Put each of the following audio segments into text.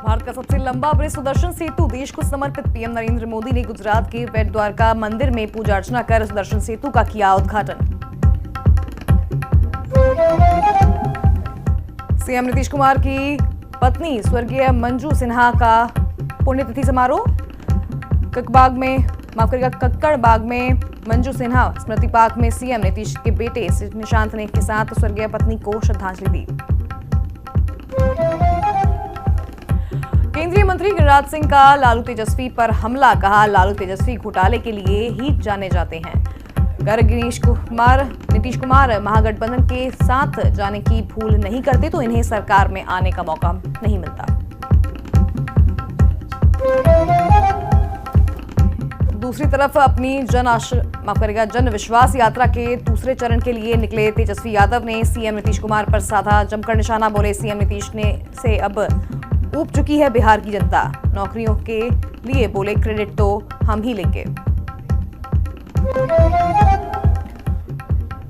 भारत का सबसे लंबा ब्रिज सुदर्शन सेतु देश को समर्पित। पीएम नरेंद्र मोदी ने गुजरात के बेट द्वारका मंदिर में पूजा अर्चना कर सुदर्शन सेतु का किया उद्घाटन। सीएम नीतीश कुमार की पत्नी स्वर्गीय मंजू सिन्हा का पुण्यतिथि समारोह कक्कड़ बाग में मंजू सिन्हा स्मृति पार्क में सीएम नीतीश के बेटे निशांत ने के साथ स्वर्गीय पत्नी को श्रद्धांजलि दी। केंद्रीय मंत्री गिरिराज सिंह का लालू तेजस्वी पर हमला, कहा लालू तेजस्वी घोटाले के लिए ही जाने जाते हैं। अगर नीतीश कुमार महागठबंधन के साथ जाने की भूल नहीं करते तो इन्हें सरकार में आने का मौका नहीं मिलता। दूसरी तरफ अपनी जन विश्वास यात्रा के दूसरे चरण के लिए निकले तेजस्वी यादव ने सीएम नीतीश कुमार पर साधा जमकर निशाना। बोले सीएम नीतीश से अब ऊब चुकी है बिहार की जनता। नौकरियों के लिए बोले क्रेडिट तो हम ही लेंगे।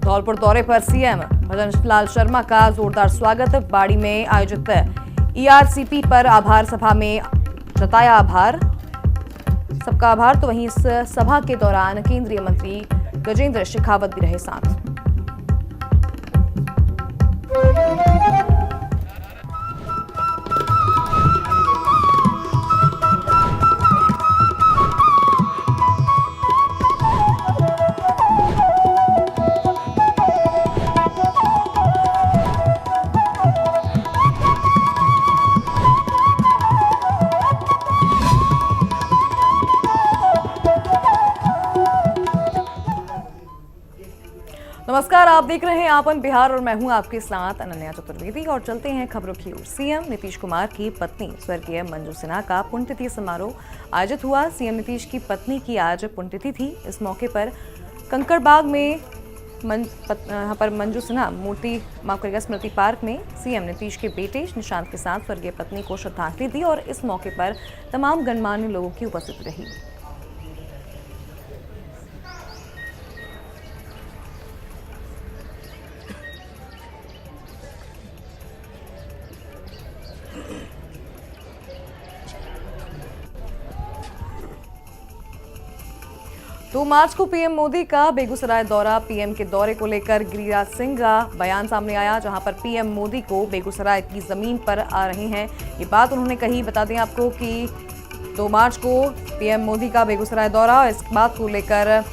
धौलपुर दौरे पर सीएम भजन लाल शर्मा का जोरदार स्वागत। बाड़ी में आयोजित ईआरसीपी पर आभार सभा में जताया आभार, सबका आभार। तो वहीं इस सभा के दौरान केंद्रीय मंत्री गजेंद्र शेखावत भी रहे साथ। नमस्कार, आप देख रहे हैं आपन बिहार और मैं हूं आपके साथ अनन्या चतुर्वेदी। और चलते हैं खबरों की ओर। सीएम नीतीश कुमार की पत्नी स्वर्गीय मंजू सिन्हा का पुण्यतिथि समारोह आयोजित हुआ। सीएम नीतीश की पत्नी की आज पुण्यतिथि थी। इस मौके पर कंकड़बाग में मंजू सिन्हा स्मृति पार्क में सीएम नीतीश के बेटे निशांत के साथ स्वर्गीय पत्नी को श्रद्धांजलि दी और इस मौके पर तमाम गणमान्य लोगों की उपस्थिति रही। तो मार्च को पीएम मोदी का बेगूसराय दौरा। पीएम के दौरे को लेकर गिरिराज सिंह का बयान सामने आया, जहां पर पीएम मोदी को बेगूसराय की जमीन पर आ रहे हैं। ये बात उन्होंने कही। बता दें आपको कि 2 मार्च को पीएम मोदी का बेगूसराय दौरा। इस बात को लेकर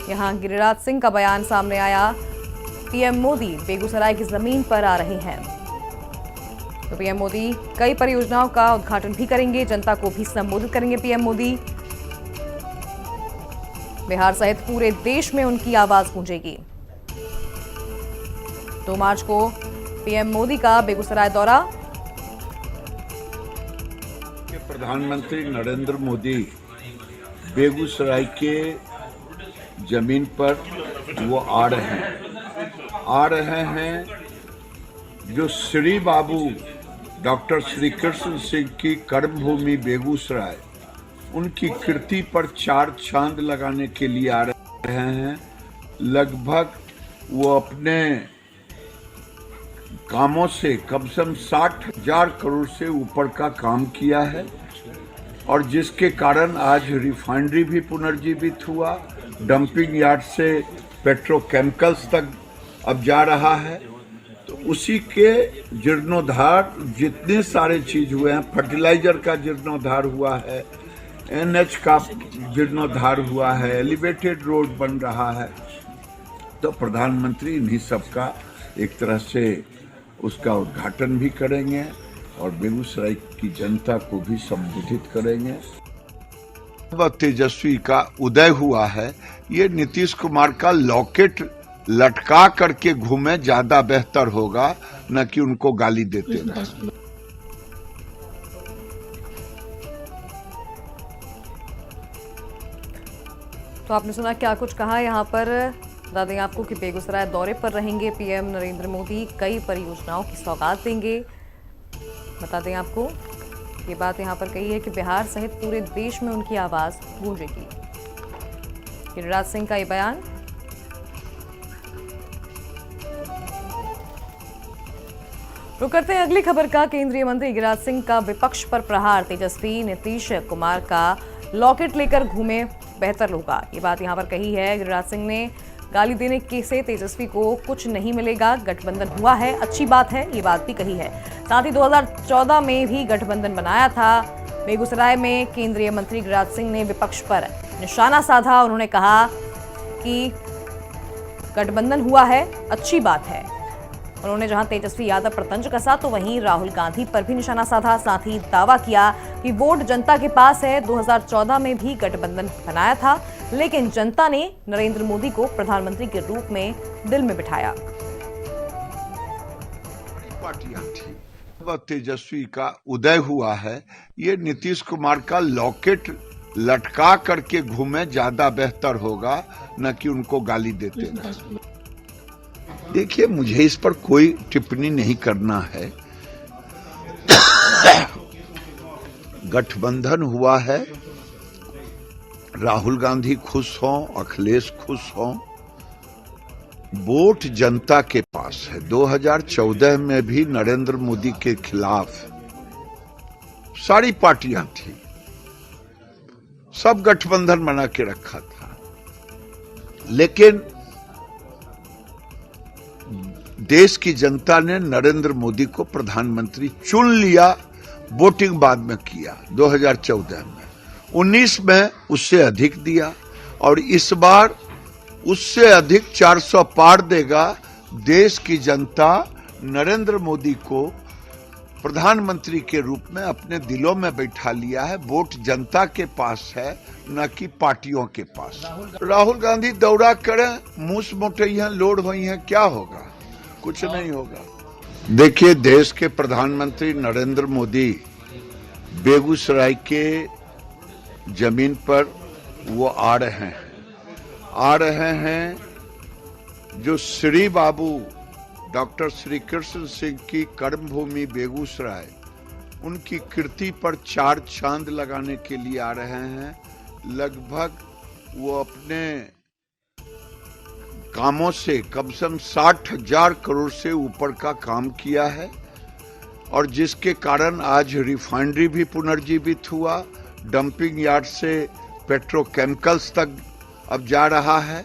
यहां गिरिराज सिंह का बयान सामने आया। पीएम मोदी बेगूसराय की जमीन पर आ रहे हैं। तो पीएम मोदी कई परियोजनाओं का उद्घाटन भी करेंगे, जनता को भी संबोधित करेंगे। पीएम मोदी बिहार सहित पूरे देश में उनकी आवाज गूंजेगी। 2 मार्च को पीएम मोदी का बेगूसराय दौरा। प्रधानमंत्री नरेंद्र मोदी बेगूसराय के जमीन पर वो आ रहे हैं। जो श्री बाबू डॉक्टर श्री कृष्ण सिंह की कर्मभूमि बेगूसराय, उनकी कृति पर 4 चांद लगाने के लिए आ रहे हैं। लगभग वो अपने कामों से कम से कम 60,000 करोड़ से ऊपर का काम किया है और जिसके कारण आज रिफाइनरी भी पुनर्जीवित हुआ। डंपिंग यार्ड से पेट्रोकेमिकल्स तक अब जा रहा है। तो उसी के जीर्णोद्धार जितने सारे चीज हुए हैं, फर्टिलाइजर का जीर्णोद्धार हुआ है, एनएच का जीर्णोद्धार हुआ है, एलिवेटेड रोड बन रहा है। तो प्रधानमंत्री इन्हीं सबका एक तरह से उसका उद्घाटन भी करेंगे और बेगूसराय की जनता को भी संबोधित करेंगे। तेजस्वी का उदय हुआ है, ये नीतीश कुमार का लॉकेट लटका करके घूमे ज्यादा बेहतर होगा, न कि उनको गाली देते रहे। तो आपने सुना क्या कुछ कहा यहाँ पर। बता दें आपको कि बेगूसराय दौरे पर रहेंगे पीएम नरेंद्र मोदी, कई परियोजनाओं की सौगात देंगे। बता दें आपको ये बात यहाँ पर कही है कि बिहार सहित पूरे देश में उनकी आवाज गूंजेगी। गिरिराज सिंह का ये बयान। रुक करते हैं अगली खबर का। केंद्रीय मंत्री गिरिराज सिंह का विपक्ष पर प्रहार। तेजस्वी नीतीश कुमार का लॉकेट लेकर घूमे बेहतर होगा, ये बात यहां पर कही है गिरिराज सिंह ने। गाली देने के से तेजस्वी को कुछ नहीं मिलेगा, गठबंधन हुआ है, अच्छी बात है, ये बात भी कही है। साथ ही 2014 में भी गठबंधन बनाया था। बेगूसराय में केंद्रीय मंत्री गिरिराज सिंह ने विपक्ष पर निशाना साधा। उन्होंने कहा कि गठबंधन हुआ है, अच्छी बात है। उन्होंने जहां तेजस्वी यादव पर तंज कसा तो वहीं राहुल गांधी पर भी निशाना साधा। साथ ही दावा किया कि वोट जनता के पास है। 2014 में भी गठबंधन बनाया था, लेकिन जनता ने नरेंद्र मोदी को प्रधानमंत्री के रूप में दिल में बिठाया। पार्टियां थी, वह तेजस्वी का उदय हुआ है। ये नीतीश कुमार का लॉकेट लटका करके घूमे ज्यादा बेहतर होगा, न कि उनको गाली देते रहे। देखिए, मुझे इस पर कोई टिप्पणी नहीं करना है। गठबंधन हुआ है, राहुल गांधी खुश हों, अखिलेश खुश हों। वोट जनता के पास है। 2014 में भी नरेंद्र मोदी के खिलाफ सारी पार्टियां थी, सब गठबंधन बना के रखा था, लेकिन देश की जनता ने नरेंद्र मोदी को प्रधानमंत्री चुन लिया। वोटिंग बाद में किया 2014 में, 19 में उससे अधिक दिया और इस बार उससे अधिक 400 पार देगा। देश की जनता नरेंद्र मोदी को प्रधानमंत्री के रूप में अपने दिलों में बैठा लिया है। वोट जनता के पास है, न कि पार्टियों के पास। राहुल गांधी दौरा करें, मूस मोटैया लोड हुई हैं, क्या होगा? कुछ नहीं होगा। देखिए, देश के प्रधानमंत्री नरेंद्र मोदी बेगूसराय के जमीन पर वो आ रहे हैं जो श्री बाबू डॉक्टर श्री कृष्ण सिंह की कर्मभूमि बेगूसराय, उनकी कीर्ति पर 4 चांद लगाने के लिए आ रहे हैं। लगभग वो अपने कामों से कम से कम 60,000 करोड़ से ऊपर का काम किया है और जिसके कारण आज रिफाइनरी भी पुनर्जीवित हुआ, डंपिंग यार्ड से पेट्रोकेमिकल्स तक अब जा रहा है।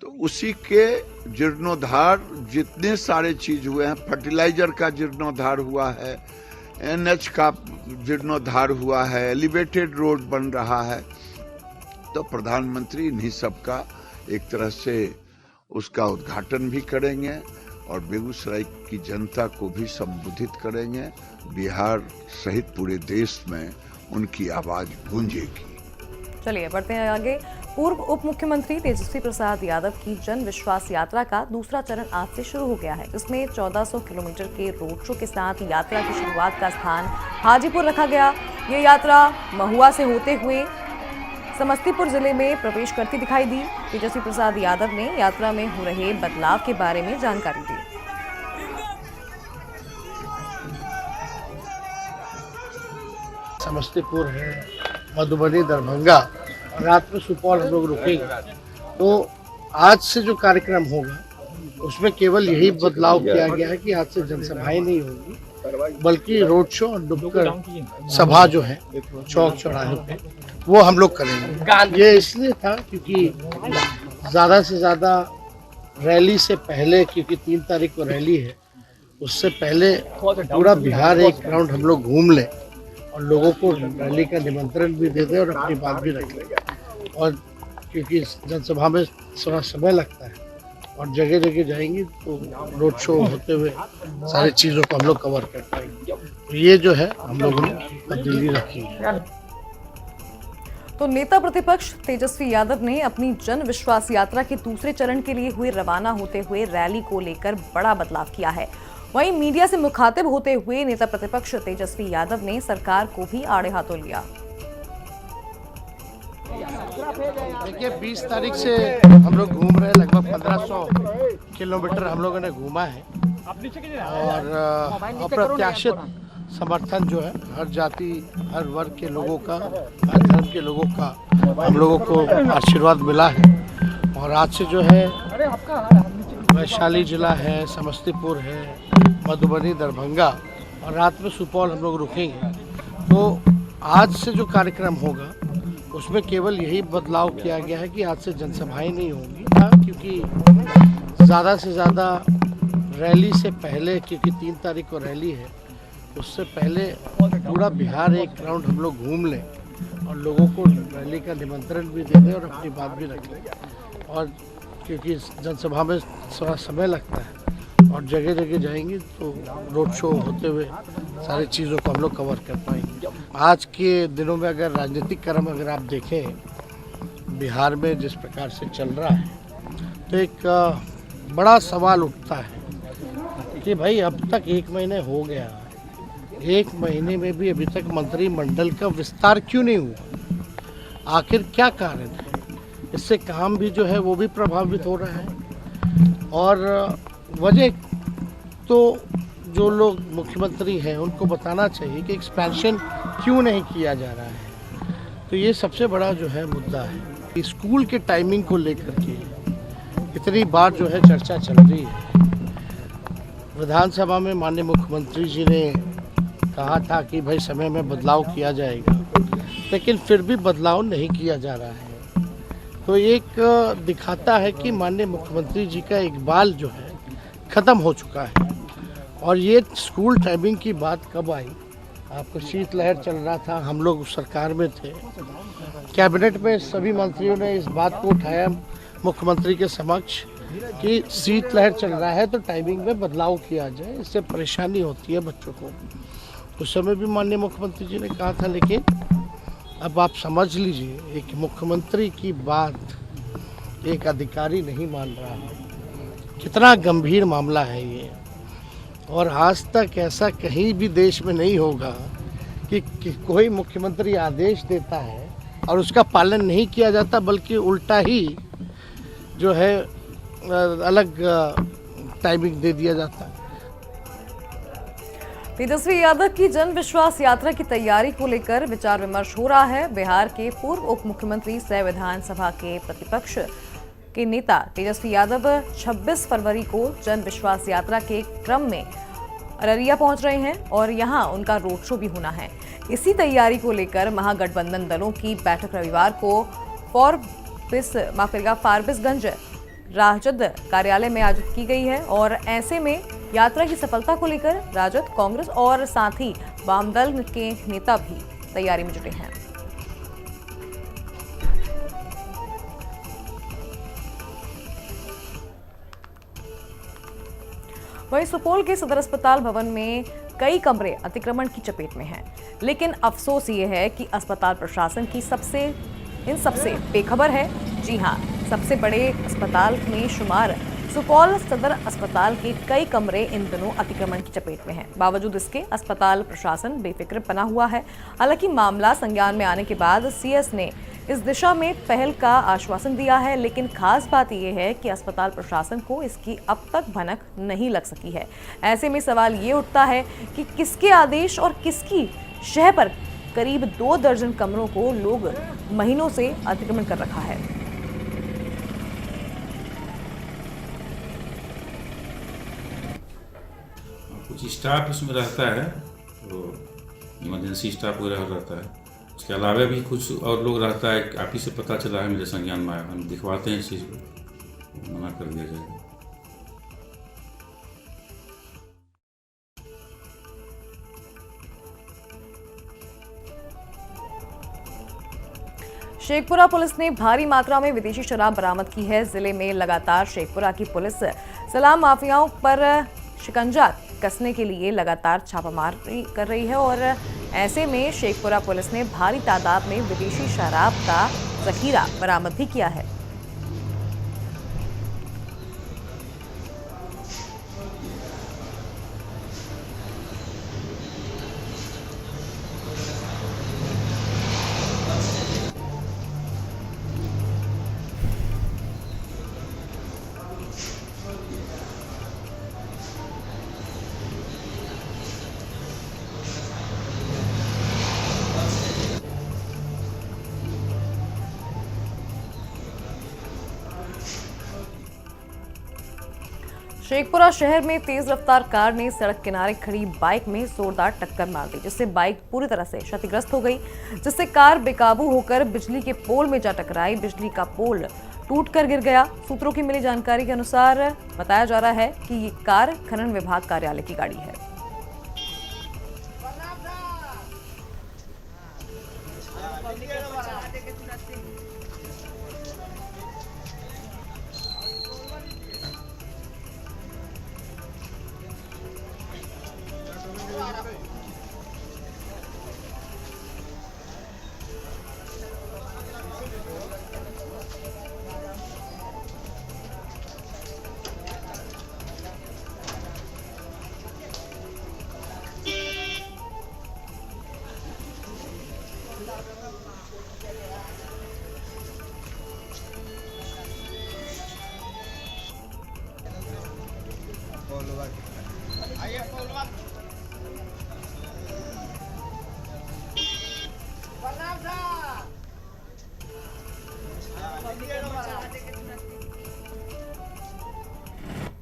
तो उसी के जीर्णोद्धार जितने सारे चीज हुए हैं, फर्टिलाइजर का जीर्णोद्धार हुआ है, NH का जीर्णोद्धार हुआ है, एलिवेटेड रोड बन रहा है। तो प्रधानमंत्री इन्हीं सब का एक तरह से उसका उद्घाटन भी करेंगे और बेगूसराय की जनता को भी संबोधित करेंगे। बिहार सहित पूरे देश में उनकी आवाज गूंजेगी। चलिए बढ़ते हैं आगे। पूर्व उप मुख्यमंत्री तेजस्वी प्रसाद यादव की जन विश्वास यात्रा का दूसरा चरण आज से शुरू हो गया है। इसमें 1400 किलोमीटर के रोड शो के साथ यात्रा की शुरुआत का स्थान हाजीपुर रखा गया। ये यात्रा महुआ से होते हुए समस्तीपुर जिले में प्रवेश करती दिखाई दी। तेजस्वी प्रसाद यादव ने यात्रा में हो रहे बदलाव के बारे में जानकारी दी। समस्तीपुर है, मधुबनी, दरभंगा, रात में सुपौल हम लोग रुकेंगे। तो आज से जो कार्यक्रम होगा उसमें केवल यही बदलाव किया गया है कि आज से जनसभाएं नहीं होगी, बल्कि रोड शो और नुक्कड़ सभा जो है चौक चौराहे पे वो हम लोग करेंगे। ये इसलिए था क्योंकि ज़्यादा से ज़्यादा रैली से पहले, क्योंकि 3 तारीख को रैली है, उससे पहले पूरा बिहार एक राउंड हम लोग घूम लें और लोगों को रैली का निमंत्रण भी दे दें और अपनी बात भी रख लें। और क्योंकि जनसभा में थोड़ा समय लगता है और जगह जगह जाएंगे तो रोड शो होते हुए सारी चीज़ों को हम लोग कवर कर पाएंगे। तो ये जो है हम लोगों ने तब्दीली रखी है। तो नेता प्रतिपक्ष तेजस्वी यादव ने अपनी जन विश्वास यात्रा के दूसरे चरण के लिए हुए रवाना होते हुए रैली को लेकर बड़ा बदलाव किया है। वहीं मीडिया से मुखातिब होते हुए नेता प्रतिपक्ष तेजस्वी यादव ने सरकार को भी आड़े हाथों लिया। देखिए, 20 तारीख से हम लोग घूम रहे हैं, लगभग 1500 किलोमीटर हम लोगों ने घूमा है और अप्रत्याशित समर्थन जो है हर जाति, हर वर्ग के लोगों का, हर धर्म के लोगों का हम लोगों को आशीर्वाद मिला है। और आज से जो है वैशाली जिला है, समस्तीपुर है, मधुबनी, दरभंगा और रात में सुपौल हम लोग रुकेंगे। तो आज से जो कार्यक्रम होगा उसमें केवल यही बदलाव किया गया है कि आज से जनसभाएं नहीं होंगी, क्योंकि ज़्यादा से ज़्यादा रैली से पहले, क्योंकि 3 तारीख को रैली है, उससे पहले पूरा बिहार एक राउंड हम लोग घूम लें और लोगों को रैली का निमंत्रण भी दे दें और अपनी बात भी रख लें। और क्योंकि जनसभा में थोड़ा समय लगता है और जगह जगह जाएंगे तो रोड शो होते हुए सारी चीज़ों को हम लोग कवर कर पाएंगे। आज के दिनों में अगर राजनीतिक क्रम अगर आप देखें बिहार में जिस प्रकार से चल रहा है, तो एक बड़ा सवाल उठता है कि भाई अब तक 1 महीने हो गया, 1 महीने में भी अभी तक मंत्रिमंडल का विस्तार क्यों नहीं हुआ? आखिर क्या कारण है? इससे काम भी जो है वो भी प्रभावित हो रहा है। और वजह तो जो लोग मुख्यमंत्री हैं उनको बताना चाहिए कि एक्सपेंशन क्यों नहीं किया जा रहा है। तो ये सबसे बड़ा जो है मुद्दा है। स्कूल के टाइमिंग को लेकर के इतनी बार जो है चर्चा चल रही है। विधानसभा में माननीय मुख्यमंत्री जी ने कहा था कि भाई समय में बदलाव किया जाएगा, लेकिन फिर भी बदलाव नहीं किया जा रहा है। तो एक दिखाता है कि माननीय मुख्यमंत्री जी का इकबाल जो है ख़त्म हो चुका है। और ये स्कूल टाइमिंग की बात कब आई? आपको शीतलहर चल रहा था, हम लोग सरकार में थे, कैबिनेट में सभी मंत्रियों ने इस बात को उठाया मुख्यमंत्री के समक्ष कि शीतलहर चल रहा है तो टाइमिंग में बदलाव किया जाए, इससे परेशानी होती है बच्चों को। उस समय भी माननीय मुख्यमंत्री जी ने कहा था, लेकिन अब आप समझ लीजिए एक मुख्यमंत्री की बात एक अधिकारी नहीं मान रहा है। कितना गंभीर मामला है ये। और आज तक ऐसा कहीं भी देश में नहीं होगा कि कोई मुख्यमंत्री आदेश देता है और उसका पालन नहीं किया जाता, बल्कि उल्टा ही जो है अलग टाइमिंग दे दिया जाता है। तेजस्वी यादव की जन विश्वास यात्रा की तैयारी को लेकर विचार विमर्श हो रहा है। बिहार के पूर्व उप मुख्यमंत्री सह विधानसभा के प्रतिपक्ष के नेता तेजस्वी यादव 26 फरवरी को जन विश्वास यात्रा के क्रम में अररिया पहुंच रहे हैं और यहां उनका रोड शो भी होना है। इसी तैयारी को लेकर महागठबंधन दलों की बैठक रविवार को फारबिसगंज राजद कार्यालय में आयोजित की गई है। और ऐसे में यात्रा की सफलता को लेकर राजद, कांग्रेस और साथ ही वाम दल के नेता भी तैयारी में जुटे हैं। वहीं सुपौल के सदर अस्पताल भवन में कई कमरे अतिक्रमण की चपेट में हैं, लेकिन अफसोस ये है कि अस्पताल प्रशासन की इन सबसे बेखबर है। जी हां, सबसे बड़े अस्पताल में शुमार सुपौल सदर अस्पताल के कई कमरे इन दिनों अतिक्रमण की चपेट में हैं। बावजूद इसके अस्पताल प्रशासन बेफिक्र बना हुआ है। हालांकि मामला संज्ञान में आने के बाद सीएस ने इस दिशा में पहल का आश्वासन दिया है, लेकिन खास बात यह है कि अस्पताल प्रशासन को इसकी अब तक भनक नहीं लग सकी है। ऐसे में सवाल ये उठता है कि किसके आदेश और किसकी शह पर करीब 2 दर्जन कमरों को लोग महीनों से अतिक्रमण कर रखा है। कुछ स्टाफ इसमें रहता है, तो इमरजेंसी स्टाफ वगैरह रहता है। उसके अलावा भी कुछ और लोग रहता है। आप ही से पता चला है, मेरे संज्ञान में आया, हम दिखवाते हैं इस चीज़ को, मना कर दिया जाएगा। शेखपुरा पुलिस ने भारी मात्रा में विदेशी शराब बरामद की है। जिले में लगातार शेखपुरा की पुलिस सलाम माफियाओं पर शिकंजा कसने के लिए लगातार छापामारी कर रही है और ऐसे में शेखपुरा पुलिस ने भारी तादाद में विदेशी शराब का जखीरा बरामद भी किया है। शेखपुरा शहर में तेज रफ्तार कार ने सड़क किनारे खड़ी बाइक में जोरदार टक्कर मार दी, जिससे बाइक पूरी तरह से क्षतिग्रस्त हो गई, जिससे कार बेकाबू होकर बिजली के पोल में जा टकराई। बिजली का पोल टूटकर गिर गया। सूत्रों की मिली जानकारी के अनुसार बताया जा रहा है कि ये कार खनन विभाग कार्यालय की गाड़ी है।